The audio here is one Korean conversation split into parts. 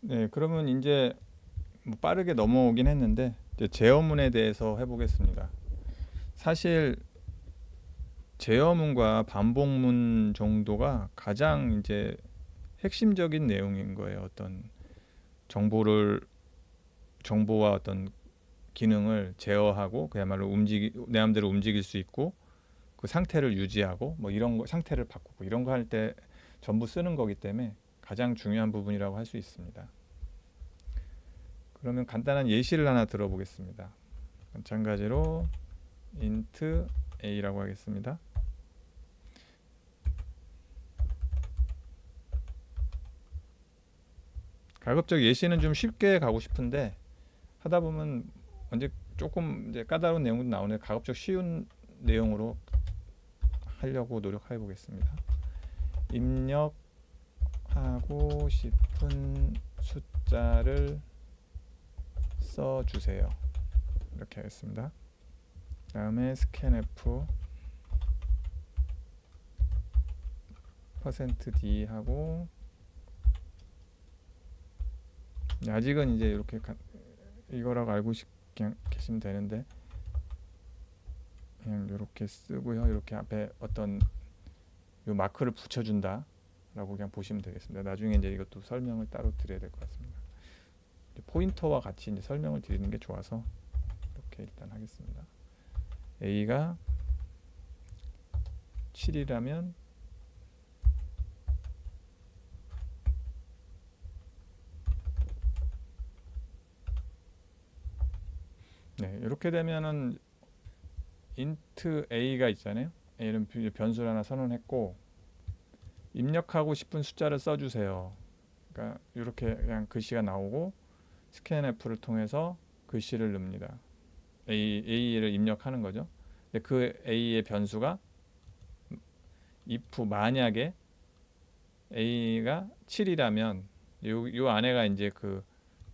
네, 그러면 이제 뭐 빠르게 넘어오긴 했는데 이제 제어문에 대해서 해보겠습니다. 사실 제어문과 반복문 정도가 가장 이제 핵심적인 내용인 거예요. 어떤 정보를 정보와 어떤 기능을 제어하고 그야말로 내 마음대로 움직일 수 있고 그 상태를 유지하고 뭐 이런 거 상태를 바꾸고 이런 거 할 때 전부 쓰는 거기 때문에 가장 중요한 부분이라고 할 수 있습니다. 그러면 간단한 예시를 하나 들어보겠습니다. 마찬가지로 int a라고 하겠습니다. 가급적 예시는 좀 쉽게 가고 싶은데 하다 보면 언제 조금 이제 까다로운 내용도 나오는데 가급적 쉬운 내용으로 하려고 노력해 보겠습니다. 입력하고 싶은 숫자를 써주세요. 이렇게 하겠습니다. 다음에 scanf %d 하고 아직은 이제 이렇게 이거라고 알고 계시면 되는데 그냥 이렇게 쓰고요. 이렇게 앞에 어떤 요 마크를 붙여준다 라고 그냥 보시면 되겠습니다. 나중에 이제 이것도 설명을 따로 드려야 될 것 같습니다. 포인터와 같이 이제 설명을 드리는 게 좋아서 이렇게 일단 하겠습니다. a가 7이라면 네, 이렇게 되면은 int a가 있잖아요. a는 변수를 하나 선언했고 입력하고 싶은 숫자를 써주세요. 그러니까 이렇게 그냥 글씨가 나오고 scanf를 통해서 글씨를 넣습니다. a를 입력하는 거죠. 근데 그 a의 변수가 if 만약에 a가 7이라면 요 안에가 이제 그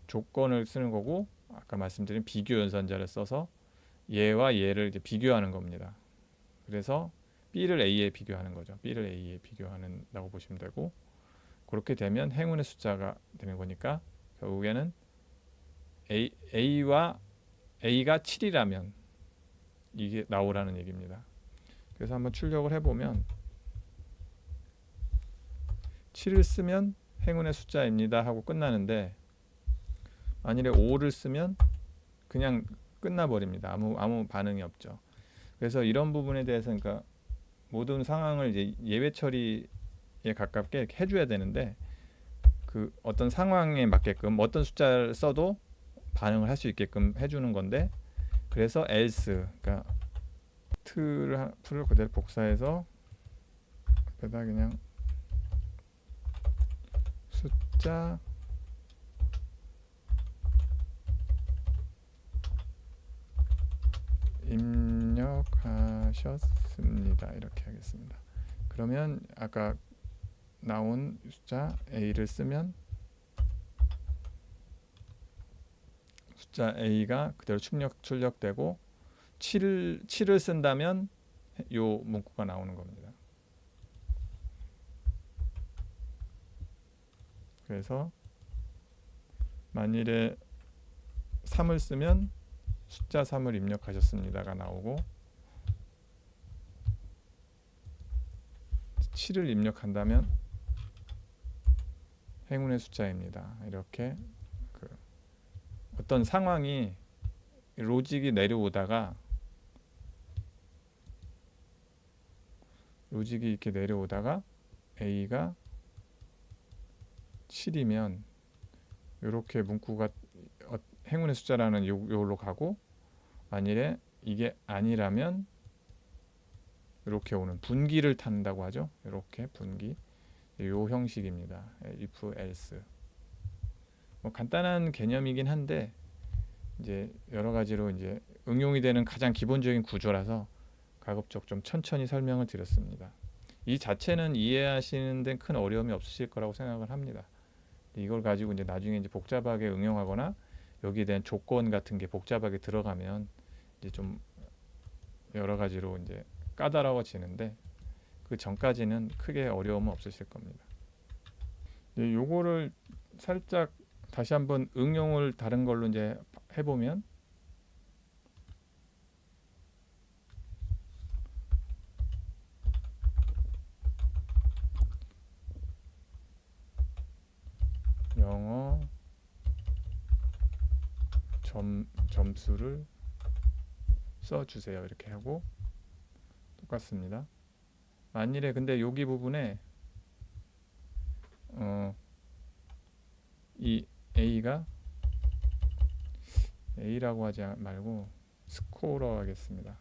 조건을 쓰는 거고 아까 말씀드린 비교 연산자를 써서 얘와 얘를 이제 비교하는 겁니다. 그래서 b를 a에 비교하는 거죠. b를 a에 비교하는다고 보시면 되고 그렇게 되면 행운의 숫자가 되는 거니까 결국에는 a와 a가 7이라면 이게 나오라는 얘기입니다. 그래서 한번 출력을 해보면 7을 쓰면 행운의 숫자입니다 하고 끝나는데 만일에 5를 쓰면 그냥 끝나버립니다. 아무 반응이 없죠. 그래서 이런 부분에 대해서 그러니까 모든 상황을 이제 예외 처리에 가깝게 해줘야 되는데 그 어떤 상황에 맞게끔 어떤 숫자를 써도 반응을 할 수 있게끔 해주는 건데 그래서 else 그러니까 풀을 그대로 복사해서 앞에다 그냥 숫자 입력하셨습니다. 이렇게 하겠습니다. 그러면 아까 나온 숫자 a를 쓰면 숫자 a가 그대로 출력되고 7을 쓴다면 요 문구가 나오는 겁니다. 그래서 만일에 3을 쓰면 숫자 3을 입력하셨습니다가 나오고 7을 입력한다면 행운의 숫자입니다. 이렇게 그 어떤 상황이 로직이 이렇게 내려오다가 a가 7이면 이렇게 문구가 행운의 숫자라는 요로 가고 만일에 이게 아니라면 이렇게 오는 분기를 탄다고 하죠. 이렇게 분기 요 형식입니다. if else 뭐 간단한 개념이긴 한데 이제 여러 가지로 이제 응용이 되는 가장 기본적인 구조라서 가급적 좀 천천히 설명을 드렸습니다. 이 자체는 이해하시는 데는 큰 어려움이 없으실 거라고 생각을 합니다. 이걸 가지고 이제 나중에 이제 복잡하게 응용하거나 여기에 대한 조건 같은 게 복잡하게 들어가면 이제 좀 여러 가지로 이제 까다로워지는데 그 전까지는 크게 어려움은 없으실 겁니다. 요거를 살짝 다시 한번 응용을 다른 걸로 이제 해보면 영어 점수를 써주세요. 이렇게 하고 똑같습니다. 만일에 근데 여기 부분에 이 A라고 하지 말고 스코어로 하겠습니다.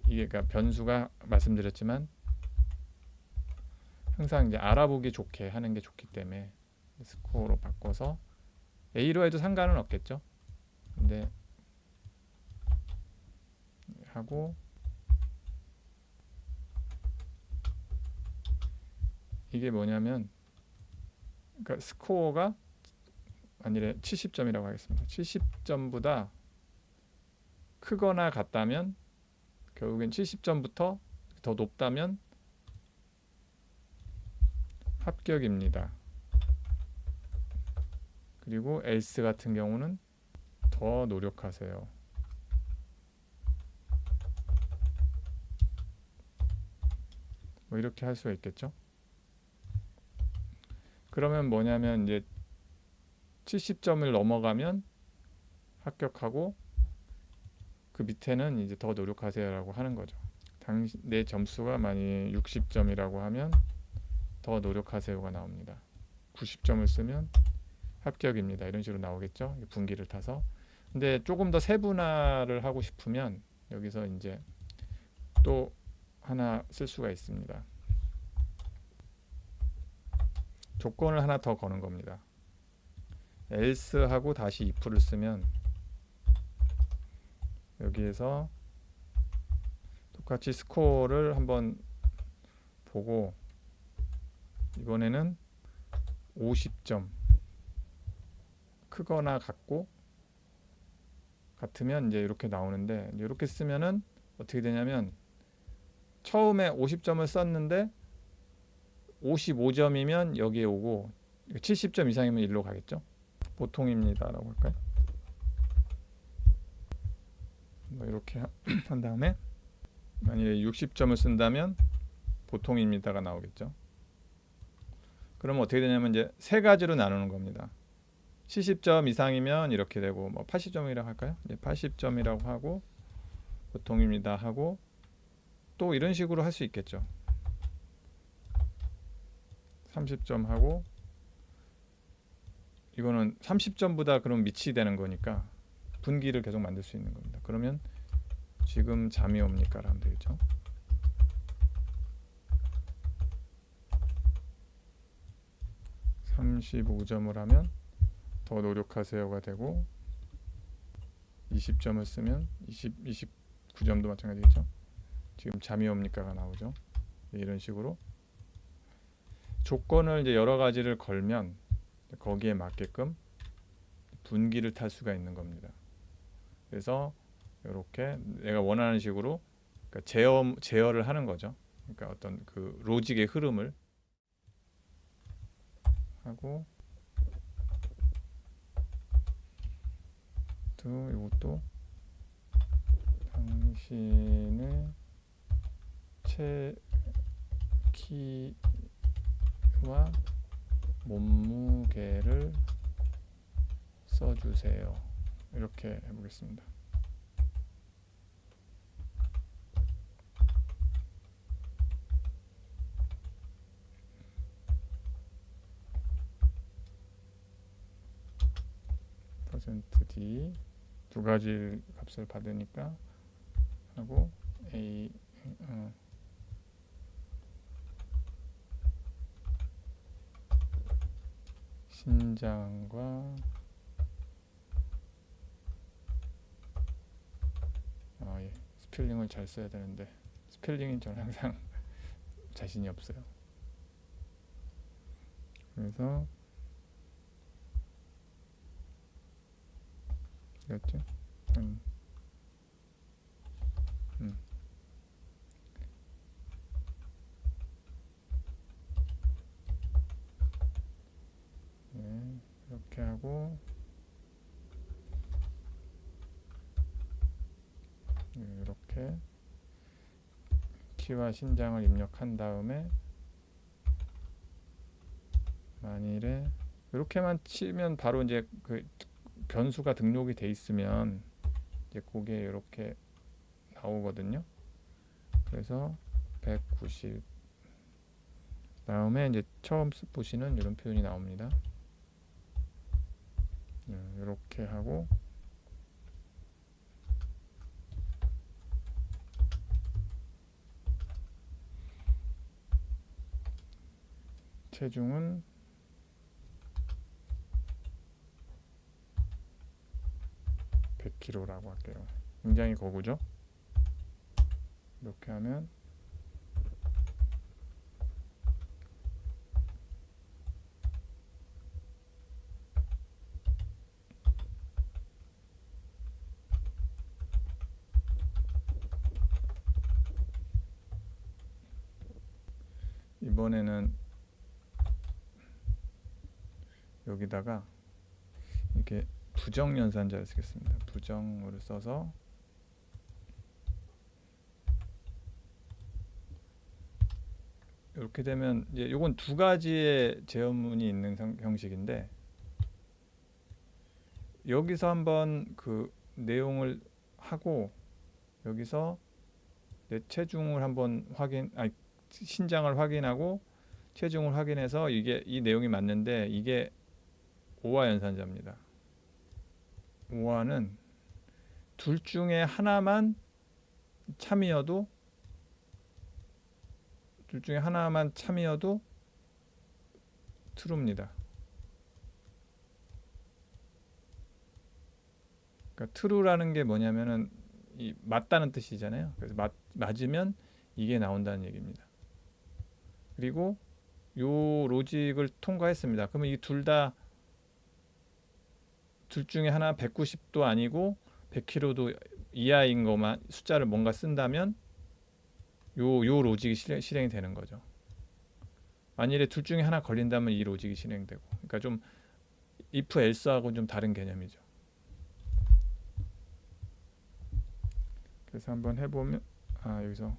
이게 그러니까 변수가 말씀드렸지만 항상 이제 알아보기 좋게 하는 게 좋기 때문에 스코어로 바꿔서 A로 해도 상관은 없겠죠. 근데 하고 이게 뭐냐면 그러니까 스코어가 만일에 70점이라고 하겠습니다. 70점보다 크거나 같다면 결국엔 70점부터 더 높다면 합격입니다. 그리고 else 같은 경우는 더 노력하세요. 뭐 이렇게 할 수가 있겠죠. 그러면 뭐냐면 이제 70점을 넘어가면 합격하고 그 밑에는 이제 더 노력하세요라고 하는 거죠. 내 점수가 만약 60점이라고 하면 더 노력하세요가 나옵니다. 90점을 쓰면 합격입니다. 이런 식으로 나오겠죠. 분기를 타서. 근데 조금 더 세분화를 하고 싶으면 여기서 이제 또 하나 쓸 수가 있습니다. 조건을 하나 더 거는 겁니다. else 하고 다시 if를 쓰면 여기에서 똑같이 스코어를 한번 보고 이번에는 50점 크거나 같으면 이제 이렇게 나오는데 이렇게 쓰면은 어떻게 되냐면 처음에 50점을 썼는데 55점이면 여기에 오고 70점 이상이면 일로 가겠죠. 보통입니다 라고 할까요? 뭐 이렇게 한 다음에 만약에 60점을 쓴다면 보통입니다가 나오겠죠. 그러면 어떻게 되냐면 이제 세 가지로 나누는 겁니다. 70점 이상이면 이렇게 되고 뭐 80점이라고 할까요? 이제 80점이라고 하고 보통입니다 하고 또 이런 식으로 할 수 있겠죠. 30점 하고 이거는 30점보다 그럼 밑이 되는 거니까 분기를 계속 만들 수 있는 겁니다. 그러면 지금 잠이 옵니까? 하면 되겠죠. (35점을) 하면 더 노력하세요가 되고 20점을 쓰면 29점도 마찬가지겠죠. 지금 잠이 옵니까가 나오죠. 이런 식으로 조건을 이제 여러 가지를 걸면 거기에 맞게끔 분기를 탈 수가 있는 겁니다. 그래서 이렇게 내가 원하는 식으로 그러니까 제어를 하는 거죠. 그러니까 어떤 그 로직의 흐름을 하고 또 이것도 당신의 키와 몸무게를 써주세요. 이렇게 해보겠습니다. %d 두 가지 값을 받으니까 하고 a 신장과 예. 스펠링을 잘 써야 되는데 스펠링이 저는 항상 자신이 없어요. 그래서 이랬죠? 네, 이렇게 이렇게 하고 이렇게 키와 신장을 입력한 다음에 만일에 이렇게만 치면 바로 이제 그 변수가 등록이 돼 있으면 이제 그게 이렇게 나오거든요. 그래서 190 다음에 이제 처음 보시는 이런 표현이 나옵니다. 이렇게 하고 체중은 100kg라고 할게요. 굉장히 거구죠. 이렇게 하면 이번에는 여기다가 이렇게 부정연산자를 쓰겠습니다. 부정을 써서 이렇게 되면 이제 이건 두 가지의 제어문이 있는 형식인데 여기서 한번 그 내용을 하고 여기서 내 체중을 한번 신장을 확인하고 체중을 확인해서 이게 이 내용이 맞는데 이게 오화 연산자입니다. 오화는 둘 중에 하나만 참이어도 true입니다. 그러니까 true라는 게 뭐냐면은 이 맞다는 뜻이잖아요. 그래서 맞으면 이게 나온다는 얘기입니다. 그리고 요 로직을 통과했습니다. 그러면 이 둘 중에 하나 190도 아니고 100kg도 이하인 것만 숫자를 뭔가 쓴다면 요 로직이 실행이 되는 거죠. 만일에 둘 중에 하나 걸린다면 이 로직이 실행되고, 그러니까 좀 if else하고는 좀 다른 개념이죠. 그래서 한번 해보면 여기서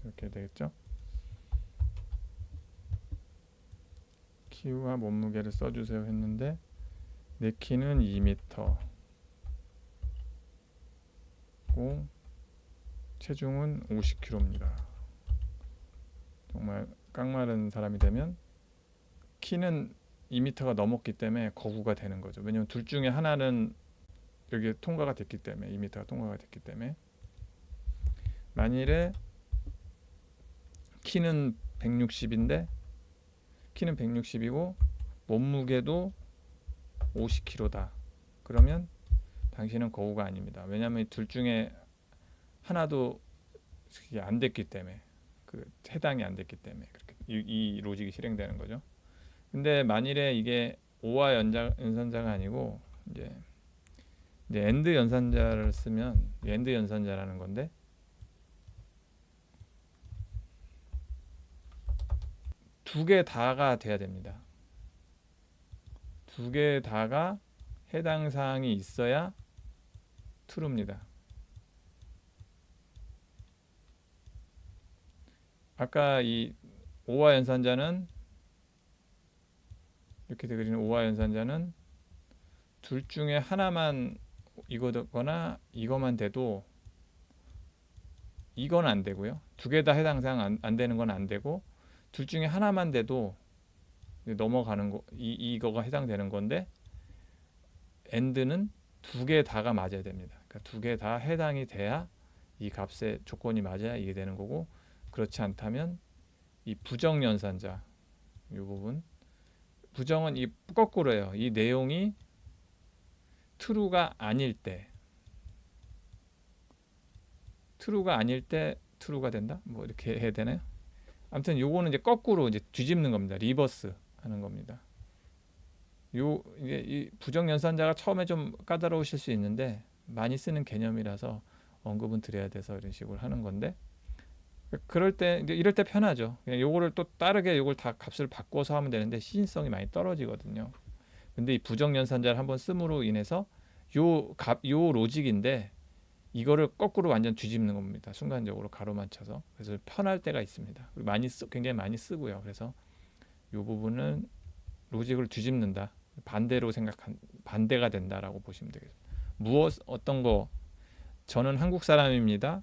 이렇게 되겠죠. 키와 몸무게를 써주세요 했는데 내 키는 2m 고 체중은 50kg입니다. 정말 깡마른 사람이 되면 키는 2m가 넘었기 때문에 거구가 되는 거죠. 왜냐면 둘 중에 하나는 여기 통과가 됐기 때문에 2m가 통과가 됐기 때문에 만일에 키는 160이고 몸무게도 50kg다. 그러면 당신은 거구가 아닙니다. 왜냐하면 둘 중에 하나도 안 됐기 때문에 해당이 안 됐기 때문에 그렇게 이 로직이 실행되는 거죠. 근데 만일에 이게 오화 연산자가 아니고 이제 엔드 연산자를 쓰면 엔드 연산자라는 건데 두 개 다가 돼야 됩니다. 두 개 다가 해당 사항이 있어야 true입니다. 아까 이 오화 연산자는 이렇게 그리는 오화 연산자는 둘 중에 하나만 이거거나 이거만 돼도 이건 안 되고요. 두 개 다 해당 사항 안 되는 건 안 되고 둘 중에 하나만 돼도 넘어가는 거 이거가 해당되는 건데 end는 두 개 다가 맞아야 됩니다. 그러니까 두 개 다 해당이 돼야 이 값의 조건이 맞아야 이게 되는 거고 그렇지 않다면 이 부정 연산자 이 부분 부정은 이 거꾸로예요. 이 내용이 true가 아닐 때 true가 된다? 뭐 이렇게 해야 되나요? 아무튼 요거는 이제 거꾸로 이제 뒤집는 겁니다. 리버스 하는 겁니다. 이게 이 부정 연산자가 처음에 좀 까다로우실 수 있는데 많이 쓰는 개념이라서 언급은 드려야 돼서 이런 식으로 하는 건데 그럴 때 이제 이럴 때 편하죠. 그냥 요거를 또 다르게 요걸 다 값을 바꿔서 하면 되는데 시인성이 많이 떨어지거든요. 근데 이 부정연산자를 한번 씀으로 인해서 요 로직인데 이거를 거꾸로 완전 뒤집는 겁니다. 순간적으로 가로만 쳐서. 그래서 편할 때가 있습니다. 굉장히 많이 쓰고요. 그래서 요 부분은 로직을 뒤집는다. 반대가 된다라고 보시면 되겠습니다. 어떤 거 저는 한국 사람입니다.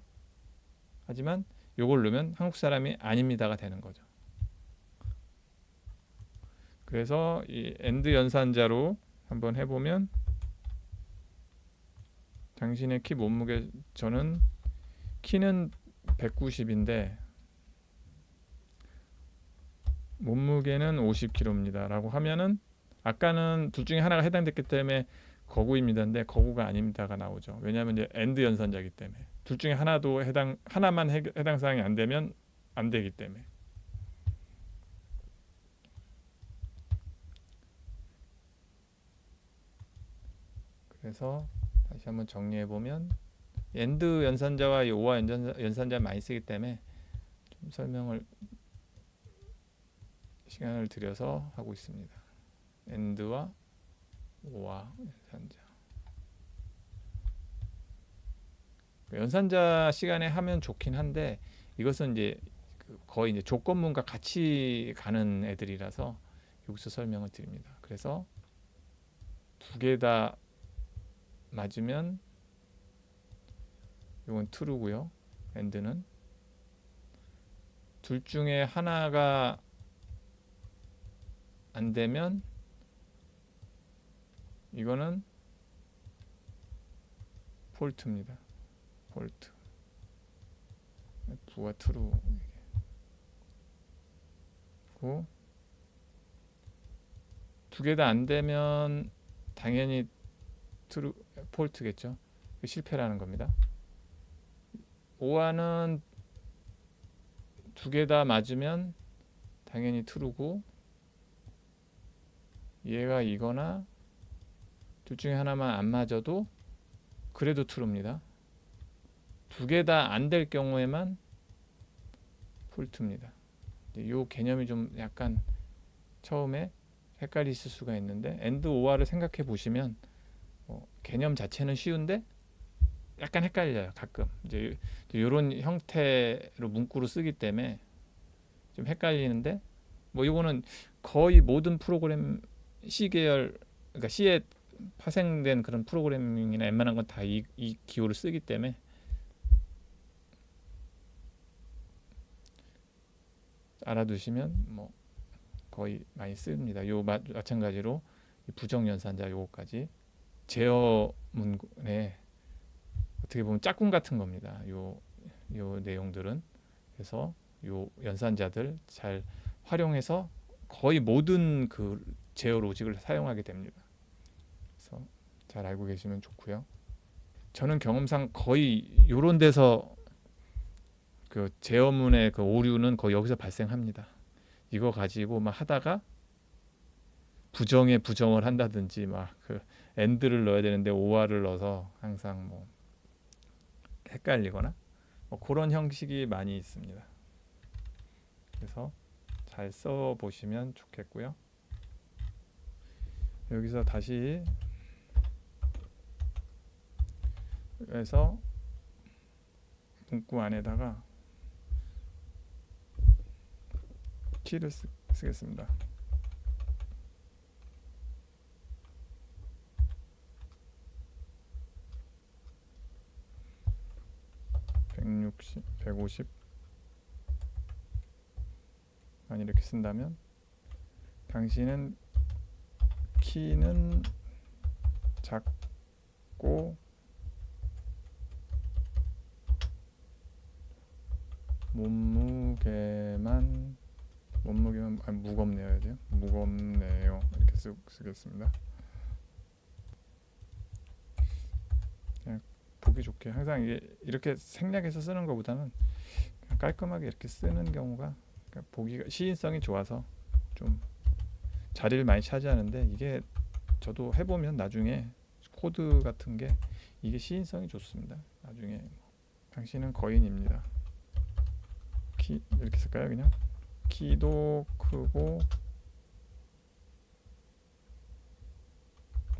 하지만 요걸 넣으면 한국 사람이 아닙니다가 되는 거죠. 그래서 이 엔드 연산자로 한번 해보면 당신의 키 몸무게 저는 키는 190인데 몸무게는 50kg입니다 라고 하면은 아까는 둘 중에 하나가 해당됐기 때문에 거구입니다인데 거구가 아닙니다가 나오죠. 왜냐하면 이제 엔드 연산자이기 때문에 둘 중에 하나만 해당 사항이 안 되면 안 되기 때문에. 그래서 다시 한번 정리해 보면 엔드 연산자와 이 오와 연산자 많이 쓰기 때문에 좀 설명을 시간을 들여서 하고 있습니다. 엔드와 오와 연산자. 연산자 시간에 하면 좋긴 한데 이것은 이제 거의 이제 조건문과 같이 가는 애들이라서 여기서 설명을 드립니다. 그래서 두 개 다 맞으면 이건 true고요. and는 둘 중에 하나가 안 되면 이거는 false입니다. false. F가 true. 두 개 다 안 되면 당연히 true, false겠죠. 실패라는 겁니다. 오와는 두 개 다 맞으면 당연히 true고 얘가 이거나 둘 중에 하나만 안 맞아도 그래도 true입니다. 두 개 다 안 될 경우에만 false입니다. 이 개념이 좀 약간 처음에 헷갈리실 수가 있는데 and or를 생각해 보시면 개념 자체는 쉬운데 약간 헷갈려요. 가끔 이제 이런 형태로 문구로 쓰기 때문에 좀 헷갈리는데 이거는 거의 모든 프로그램 C 계열 그러니까 C에 파생된 그런 프로그래밍이나 웬만한 건 다 이 기호를 쓰기 때문에 알아두시면 거의 많이 씁니다. 마찬가지로 부정연산자 요거까지 제어문에 어떻게 보면 짝꿍 같은 겁니다. 요 내용들은 그래서 요 연산자들 잘 활용해서 거의 모든 그 제어 로직을 사용하게 됩니다. 그래서 잘 알고 계시면 좋고요. 저는 경험상 거의 요런 데서 그 제어문의 그 오류는 거의 여기서 발생합니다. 이거 가지고 막 하다가 부정에 부정을 한다든지 막 그 end를 넣어야 되는데 or를 넣어서 항상 헷갈리거나 그런 형식이 많이 있습니다. 그래서 잘 써 보시면 좋겠고요. 여기서 다시 해서 문구 안에다가 키를 쓰겠습니다. 150만 이렇게 쓴다면 당신은 키는 작고 몸무게만 무겁네요 해야 돼요. 무겁네요 이렇게 쓰겠습니다. 그냥 보기 좋게 항상 이렇게 생략해서 쓰는 것보다는 그냥 깔끔하게 이렇게 쓰는 경우가 보기가 시인성이 좋아서 좀 자리를 많이 차지하는데 이게 저도 해보면 나중에 코드 같은 게 이게 시인성이 좋습니다. 나중에 당신은 거인입니다. 키 이렇게 쓸까요? 그냥 키도 크고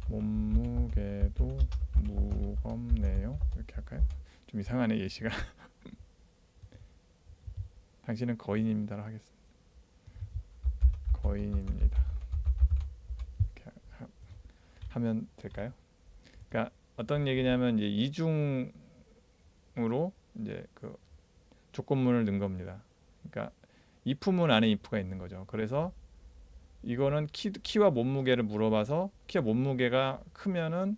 몸무게도 무겁네요. 이렇게 할까요? 좀 이상하네 예시가. 당신은 거인입니다라고 하겠습니다. 거인입니다. 이렇게 하면 될까요? 그러니까 어떤 얘기냐면 이제 이중으로 이제 그 조건문을 넣은 겁니다. 그러니까 if문 안에 if가 있는 거죠. 그래서 이거는 키와 몸무게를 물어봐서 키와 몸무게가 크면은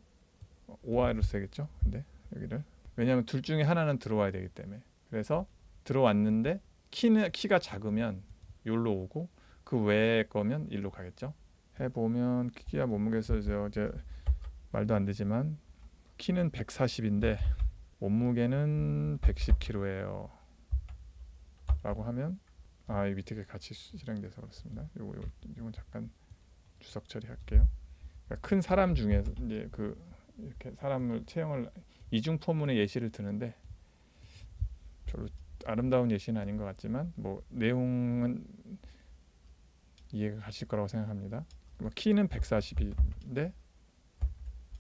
OR로 써야겠죠. 근데 여기를 왜냐하면 둘 중에 하나는 들어와야 되기 때문에 그래서 들어왔는데 키가 작으면 여기로 오고 그 외의 거면 일로 가겠죠. 해보면 키와 몸무게에서 이제 말도 안 되지만 키는 140인데 몸무게는 110kg예요 라고 하면 이 밑에 같이 실행돼서 그렇습니다. 요건 잠깐 주석 처리할게요. 그러니까 큰 사람 중에서 이제 이렇게 사람을 체형을 이중 포문의 예시를 드는데 별로 아름다운 예시는 아닌 것 같지만 뭐 내용은 이해가 가실 거라고 생각합니다. 키는 140인데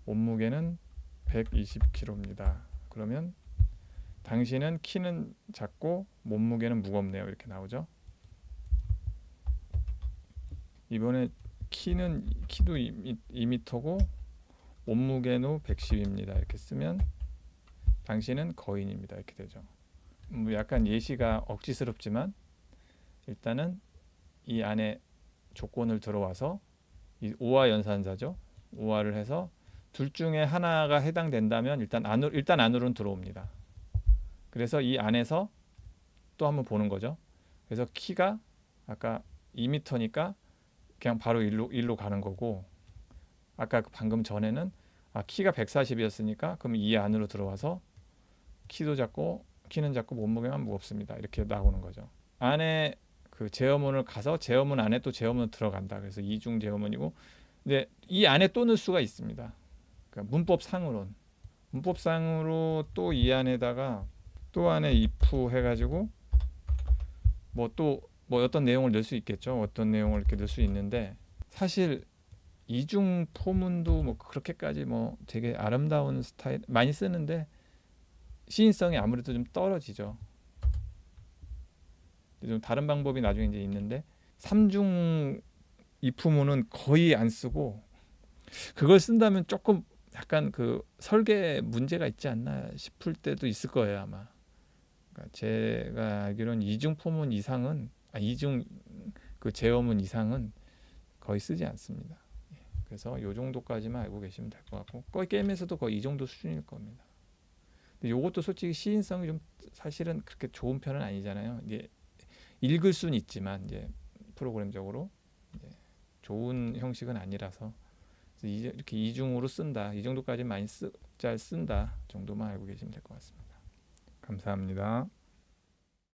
몸무게는 120kg입니다. 그러면 당신은 키는 작고 몸무게는 무겁네요. 이렇게 나오죠. 이번에 키도 2m고 몸무게는 110입니다. 이렇게 쓰면 당신은 거인입니다. 이렇게 되죠. 뭐 약간 예시가 억지스럽지만 일단은 이 안에 조건을 들어와서 이 오화 연산자죠. 오화를 해서 둘 중에 하나가 해당된다면 일단 안으로는 들어옵니다. 그래서 이 안에서 또 한번 보는 거죠. 그래서 키가 아까 2m니까 그냥 바로 일로 가는 거고 아까 방금 전에는 키가 140이었으니까 그럼 이 안으로 들어와서 키는 작고 몸무게만 무겁습니다. 이렇게 나오는 거죠. 안에 그 제어문을 가서 제어문 안에 또 제어문 들어간다. 그래서 이중 제어문이고 근데 이 안에 또 넣을 수가 있습니다. 그러니까 문법상으로 또 이 안에다가 또 안에 if 해가지고 뭐 어떤 내용을 넣을 수 있겠죠. 어떤 내용을 이렇게 넣을 수 있는데 사실 이중 포문도 뭐 그렇게까지 뭐 되게 아름다운 스타일 많이 쓰는데 시인성이 아무래도 좀 떨어지죠. 좀 다른 방법이 나중에 이제 있는데 삼중 if문은 거의 안 쓰고 그걸 쓴다면 조금 약간 그 설계 문제가 있지 않나 싶을 때도 있을 거예요 아마. 그러니까 제가 알기로는 이중 포문 이상은 이중 그 제어문 이상은 거의 쓰지 않습니다. 그래서 요 정도까지만 알고 계시면 될 것 같고 거의 게임에서도 거의 이 정도 수준일 겁니다. 근데 요것도 솔직히 시인성이 좀 사실은 그렇게 좋은 편은 아니잖아요. 이게 읽을 수는 있지만 이제 프로그램적으로 이제 좋은 형식은 아니라서 이렇게 이중으로 쓴다. 이 정도까지 많이 잘 쓴다 정도만 알고 계시면 될 것 같습니다. 감사합니다.